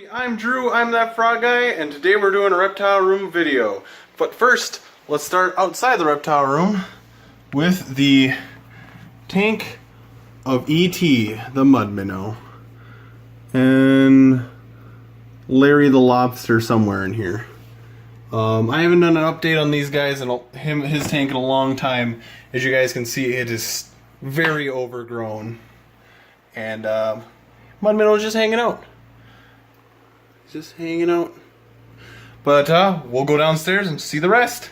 I'm Drew, I'm that frog guy, and today we're doing a reptile room video. But first, let's start outside the reptile room with the tank of E.T., the mud minnow. And Larry the lobster somewhere in here. I haven't done an update on these guys and his tank in a long time. As you guys can see, it is very overgrown. And mud minnow is just hanging out. Just hanging out. But we'll go downstairs and see the rest.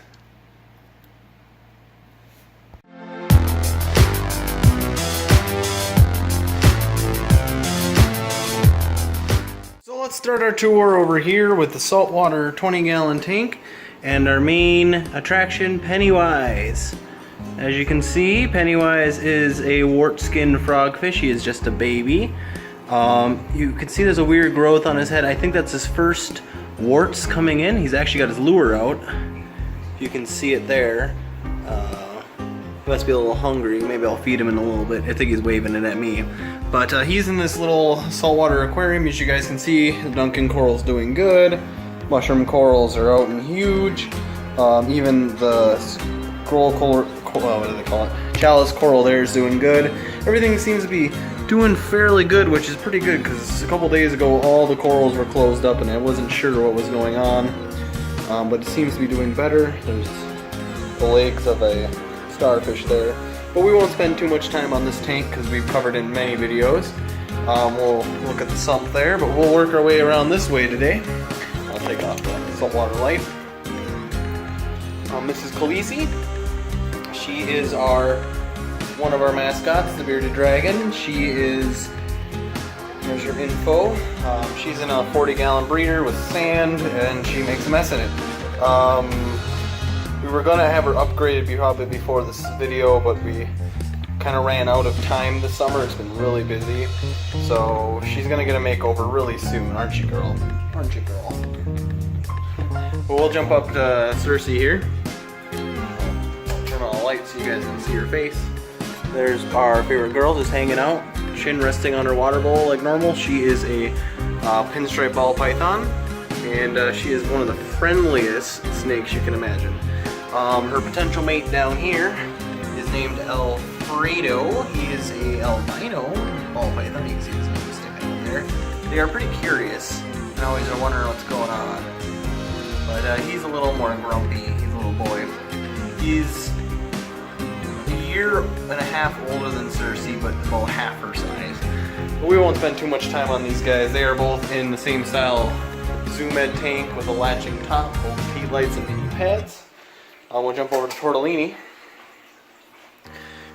So let's start our tour over here with the saltwater 20-gallon tank and our main attraction, Pennywise. As you can see, Pennywise is a wart-skinned frogfish. He is just a baby. You can see there's a weird growth on his head. I think that's his first warts coming in. He's actually got his lure out. You can see it there. He must be a little hungry. Maybe I'll feed him in a little bit. I think he's waving it at me. But he's in this little saltwater aquarium. As you guys can see, the Duncan coral's doing good. Mushroom corals are out and huge. Even the what do they call it? Chalice coral there is doing good. Everything seems to be doing fairly good, which is pretty good because a couple days ago all the corals were closed up and I wasn't sure what was going on. But it seems to be doing better. There's the legs of a starfish there. But we won't spend too much time on this tank because we've covered in many videos. We'll look at the sump there, but we'll work our way around this way today. I'll take off the saltwater light. Mrs. Khaleesi. She is one of our mascots, the bearded dragon. Here's your info. She's in a 40-gallon breeder with sand, and she makes a mess in it. We were gonna have her upgraded probably before this video, but we kind of ran out of time this summer. It's been really busy, so she's gonna get a makeover really soon, aren't you, girl? Aren't you, girl? But we'll jump up to Cersei here. Turn on the light so you guys can see her face. There's our favorite girl just hanging out, chin resting on her water bowl like normal. She is a pinstripe ball python, and she is one of the friendliest snakes you can imagine. Her potential mate down here is named Alfredo. He is a albino ball python. You can see his name sticking out there. They are pretty curious and always are wondering what's going on. But he's a little more grumpy. He's a little boy. He's a year and a half older than Cersei, but about half her size. But we won't spend too much time on these guys. They are both in the same style Zoom Ed tank with a latching top, both heat lights and knee pads. We'll jump over to Tortellini,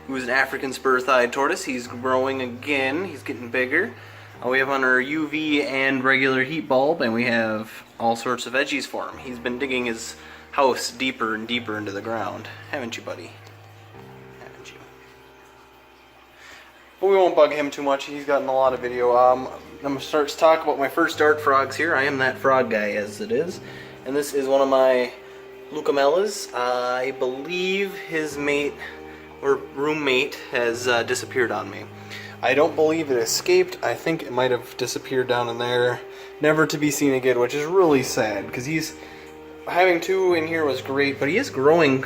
who's an African spur-thighed tortoise. He's growing again. He's getting bigger. We have on our UV and regular heat bulb, and we have all sorts of veggies for him. He's been digging his house deeper and deeper into the ground. Haven't you, buddy? Haven't you? But we won't bug him too much. He's gotten a lot of video. I'm going to start to talk about my first dart frogs here. I am that frog guy as it is. And this is one of my Leucomellas. I believe his mate or roommate has disappeared on me. I don't believe it escaped. I think it might have disappeared down in there, never to be seen again, which is really sad because having two in here was great, but he is growing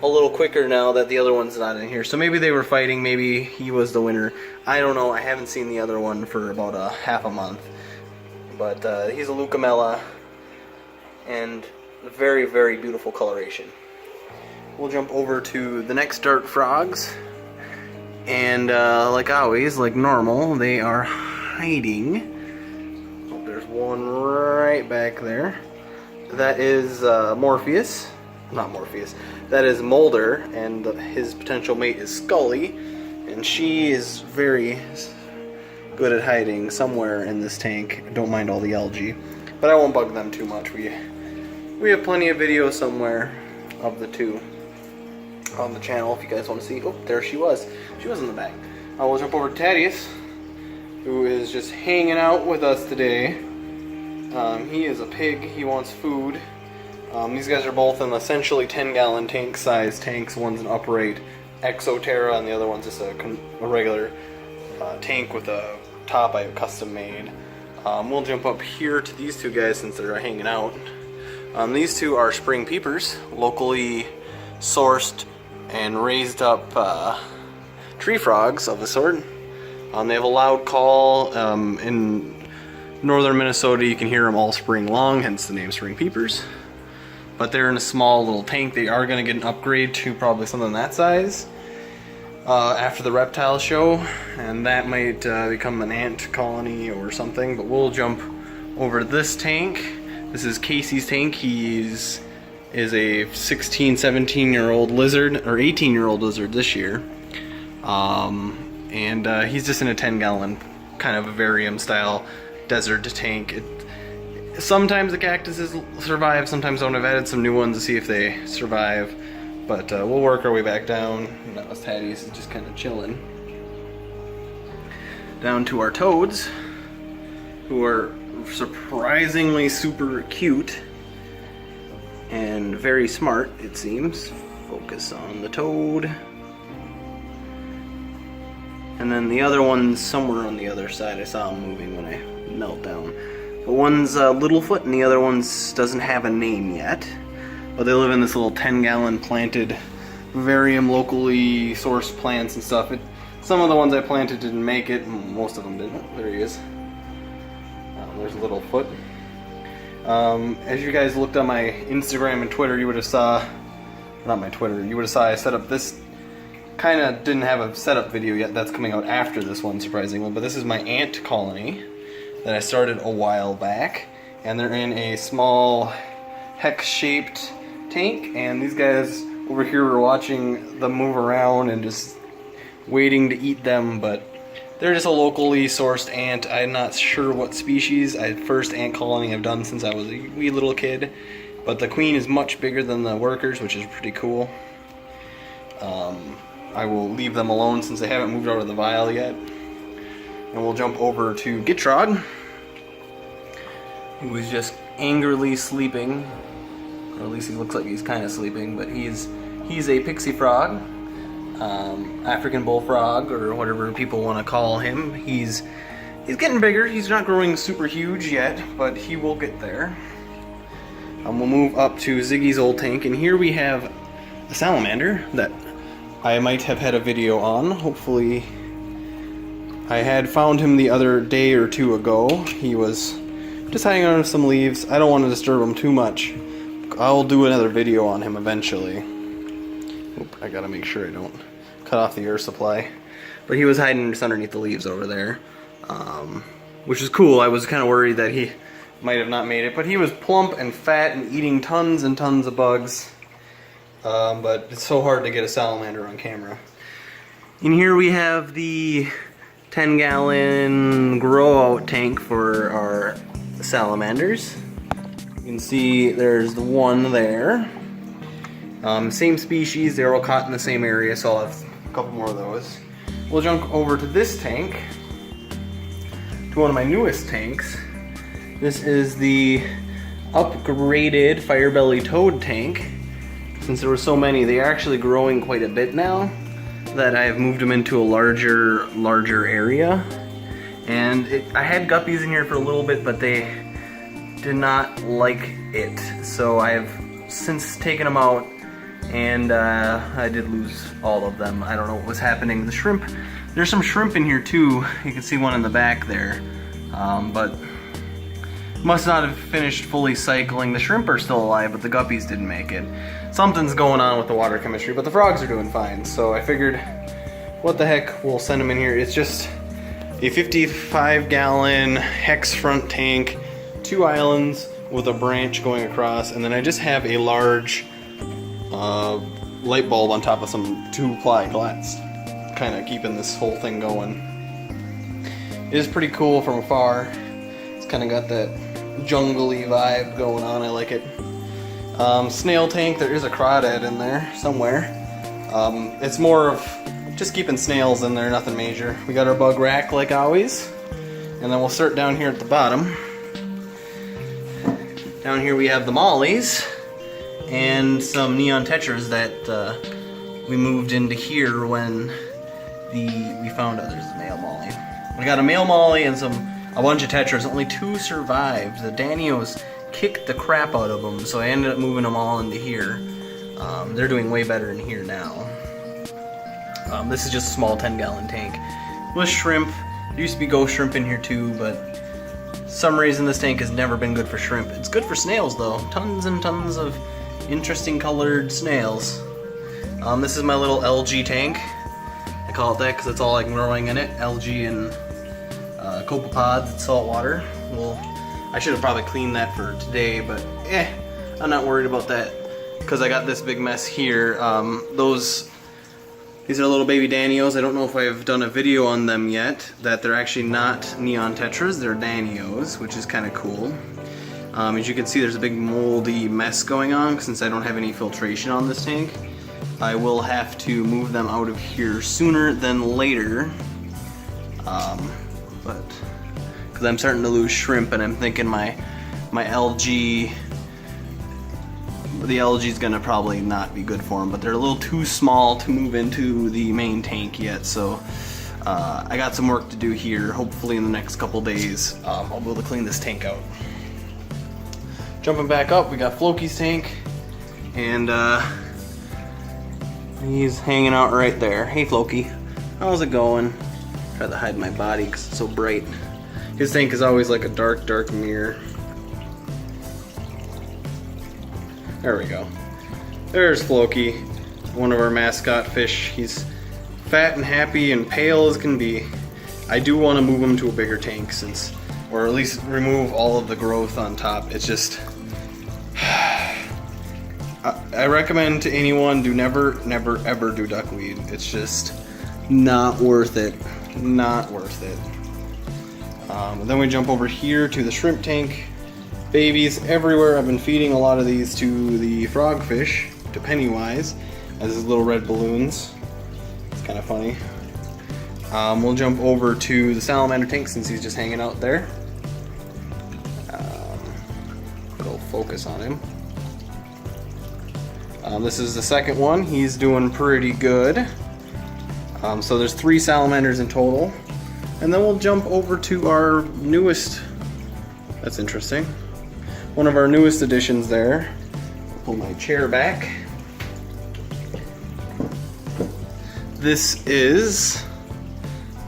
a little quicker now that the other one's not in here. So maybe they were fighting, maybe he was the winner. I don't know. I haven't seen the other one for about a half a month. But he's a Leucomella and a very, very beautiful coloration. We'll jump over to the next dart frogs. And like always, like normal, they are hiding. Oh, there's one right back there. That is Morpheus. Not Morpheus. That is Mulder, and his potential mate is Scully. And she is very good at hiding somewhere in this tank. Don't mind all the algae. But I won't bug them too much. We have plenty of videos somewhere of the two on the channel if you guys want to see. Oh, there she was. She was in the back. We'll jump over to Thaddeus, who is just hanging out with us today. He is a pig. He wants food. These guys are both in essentially 10-gallon tank size tanks. One's an upright Exoterra and the other one's just a regular tank with a top I have custom made. We'll jump up here to these two guys since they're hanging out. These two are spring peepers, locally sourced and raised up tree frogs of the sort. They have a loud call. In northern Minnesota you can hear them all spring long, hence the name spring peepers. But they're in a small little tank. They are going to get an upgrade to probably something that size after the reptile show, and that might become an ant colony or something. But we'll jump over to this tank. This is Casey's tank. He's a 16, 17-year-old lizard, or 18-year-old lizard this year. And he's just in a 10-gallon kind of vivarium style desert tank. Sometimes the cactuses survive, sometimes don't. I've added some new ones to see if they survive, but we'll work our way back down. And that was Tattie's just kind of chilling. Down to our toads, who are surprisingly super cute and very smart, it seems. Focus on the toad. And then the other one's somewhere on the other side. I saw him moving when I knelt down. But one's Littlefoot and the other one's doesn't have a name yet. But they live in this little 10-gallon planted vivarium, locally sourced plants and stuff. Some of the ones I planted didn't make it, and most of them didn't. There he is. There's Littlefoot. As you guys looked on my Instagram and Twitter, you would have saw, not my Twitter, you would have saw I set up this, kind of didn't have a setup video yet. That's coming out after this one, surprisingly. But this is my ant colony that I started a while back. And they're in a small hex-shaped tank. And these guys over here were watching them move around and just waiting to eat them, but they're just a locally sourced ant. I'm not sure what species. First ant colony I've done since I was a wee little kid. But the queen is much bigger than the workers, which is pretty cool. I will leave them alone since they haven't moved out of the vial yet. And we'll jump over to Gitrog, who is just angrily sleeping. Or at least he looks like he's kind of sleeping, but he's a pixie frog. African bullfrog, or whatever people want to call him. He's getting bigger. He's not growing super huge yet, but he will get there. We'll move up to Ziggy's old tank, and here we have a salamander that I might have had a video on. Hopefully, I had found him the other day or two ago. He was just hiding under some leaves. I don't want to disturb him too much. I'll do another video on him eventually. Oop, I gotta make sure I don't cut off the air supply. But he was hiding just underneath the leaves over there, which is cool. I was kind of worried that he might have not made it, but he was plump and fat and eating tons and tons of bugs. But it's so hard to get a salamander on camera. And here we have the 10-gallon grow-out tank for our salamanders. You can see there's the one there. Same species, they're all caught in the same area, so I'll have a couple more of those. We'll jump over to this tank, to one of my newest tanks. This is the upgraded Firebelly Toad tank. Since there were so many, they are actually growing quite a bit now that I've moved them into a larger area. And I had guppies in here for a little bit, but they did not like it. So I have since taken them out, and I did lose all of them. I don't know what was happening. The shrimp, there's some shrimp in here too. You can see one in the back there, but must not have finished fully cycling. The shrimp are still alive, but the guppies didn't make it. Something's going on with the water chemistry, but the frogs are doing fine. So I figured, what the heck, we'll send them in here. It's just a 55-gallon hex front tank, 2 islands with a branch going across, and then I just have a large light bulb on top of some 2-ply glass, kind of keeping this whole thing going. It is pretty cool from afar. It's kind of got that jungly vibe going on. I like it. Snail tank, there is a crawdad in there somewhere. It's more of just keeping snails in there, nothing major. We got our bug rack like always, and then we'll start down here at the bottom. Down here we have the mollies and some neon tetras that we moved into here when we found others. Male molly. We got a male molly and some a bunch of tetras. Only 2 survived. The Danios kicked the crap out of them, so I ended up moving them all into here. They're doing way better in here now. This is just a small 10-gallon tank with shrimp. There used to be ghost shrimp in here too, but for some reason this tank has never been good for shrimp. It's good for snails though. Tons and tons of interesting colored snails. This is my little algae tank. I call it that because that's all I'm growing in it. Algae and copepods and salt water. Well, I should have probably cleaned that for today, but I'm not worried about that because I got this big mess here. These are little baby Danios. I don't know if I've done a video on them yet, that they're actually not neon tetras, they're Danios, which is kind of cool. As you can see, there's a big moldy mess going on since I don't have any filtration on this tank. I will have to move them out of here sooner than later. But because I'm starting to lose shrimp and I'm thinking my algae, the algae is gonna probably not be good for them, but they're a little too small to move into the main tank yet, so I got some work to do here. Hopefully in the next couple days I'll be able to clean this tank out. Jumping back up, we got Floki's tank, and he's hanging out right there. Hey Floki, how's it going? Try to hide my body because it's so bright. His tank is always like a dark mirror. There we go. There's Floki, one of our mascot fish. He's fat and happy and pale as can be. I do want to move him to a bigger tank since, or at least remove all of the growth on top. It's just, I recommend to anyone, do never ever do duckweed. It's just not worth it. Not worth it. And then we jump over here to the shrimp tank. Babies everywhere. I've been feeding a lot of these to the frogfish, to Pennywise, as his little red balloons. It's kind of funny. We'll jump over to the salamander tank since he's just hanging out there. We'll focus on him. This is the second one. He's doing pretty good. So there's 3 salamanders in total. And then we'll jump over to our newest, that's interesting, one of our newest additions there. Pull my chair back. This is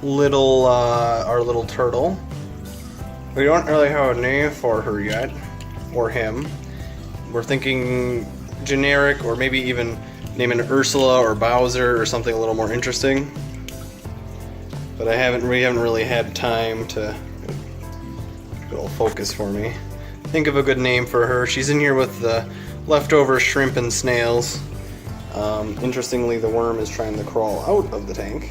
little our little turtle. We don't really have a name for her yet, or him. We're thinking generic, or maybe even naming it Ursula or Bowser or something a little more interesting. But we haven't really had time to go focus for me. Think of a good name for her. She's in here with the leftover shrimp and snails. Interestingly, the worm is trying to crawl out of the tank.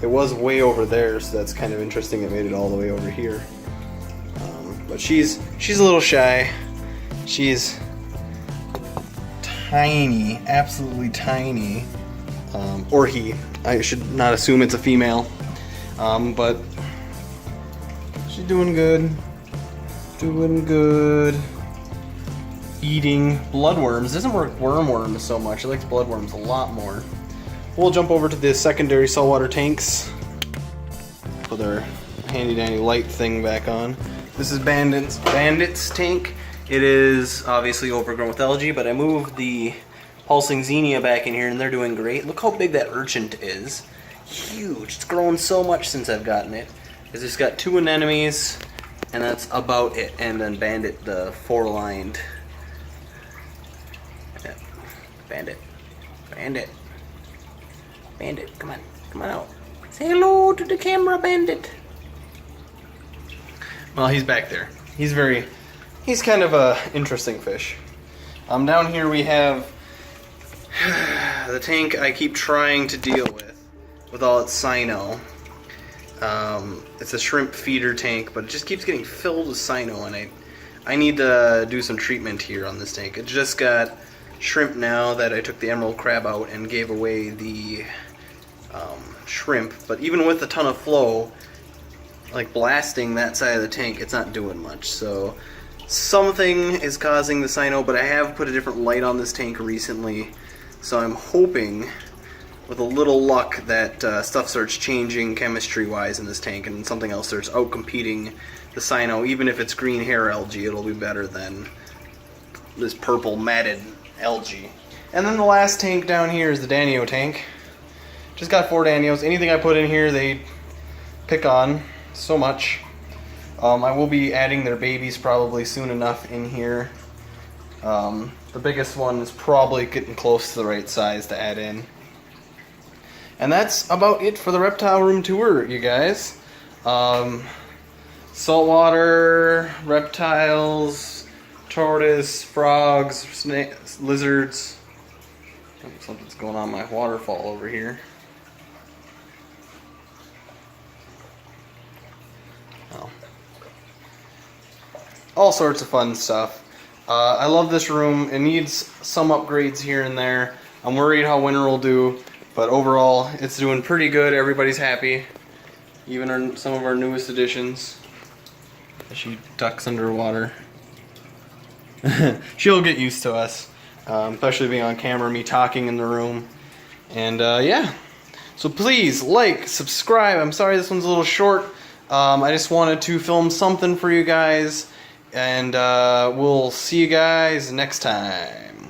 It was way over there, so that's kind of interesting. It made it all the way over here. But she's a little shy. She's tiny, absolutely tiny. Or he. I should not assume it's a female. But she's doing good. Doing good. Eating bloodworms. Doesn't work wormworms so much. It likes bloodworms a lot more. We'll jump over to the secondary saltwater tanks. Put our handy dandy light thing back on. This is Bandit's tank. It is obviously overgrown with algae, but I moved the pulsing xenia back in here and they're doing great. Look how big that urchin is. Huge. It's grown so much since I've gotten it. It's just got 2 anemones and that's about it. And then Bandit, the 4-lined. Bandit. Bandit. Bandit, come on out. Say hello to the camera, Bandit. Well, he's back there. He's kind of a interesting fish. Down here we have the tank I keep trying to deal with all its cyno. It's a shrimp feeder tank, but it just keeps getting filled with cyno, and I need to do some treatment here on this tank. It just got shrimp now that I took the emerald crab out and gave away the shrimp, but even with a ton of flow, like blasting that side of the tank, it's not doing much. So something is causing the cyno, but I have put a different light on this tank recently, so I'm hoping with a little luck that stuff starts changing chemistry-wise in this tank and something else starts out-competing the cyano. Even if it's green hair algae, it'll be better than this purple matted algae. And then the last tank down here is the Danio tank. Just got 4 Danios. Anything I put in here, they pick on so much. I will be adding their babies probably soon enough in here. The biggest one is probably getting close to the right size to add in. And that's about it for the reptile room tour, you guys. Saltwater, reptiles, tortoise, frogs, snakes, lizards. Oh, something's going on my waterfall over here. Oh. All sorts of fun stuff. I love this room. It needs some upgrades here and there. I'm worried how winter will do, but overall it's doing pretty good. Everybody's happy. Even some of our newest additions. She ducks underwater. She'll get used to us, especially being on camera, me talking in the room. And yeah, so please like, subscribe. I'm sorry this one's a little short. I just wanted to film something for you guys. And we'll see you guys next time.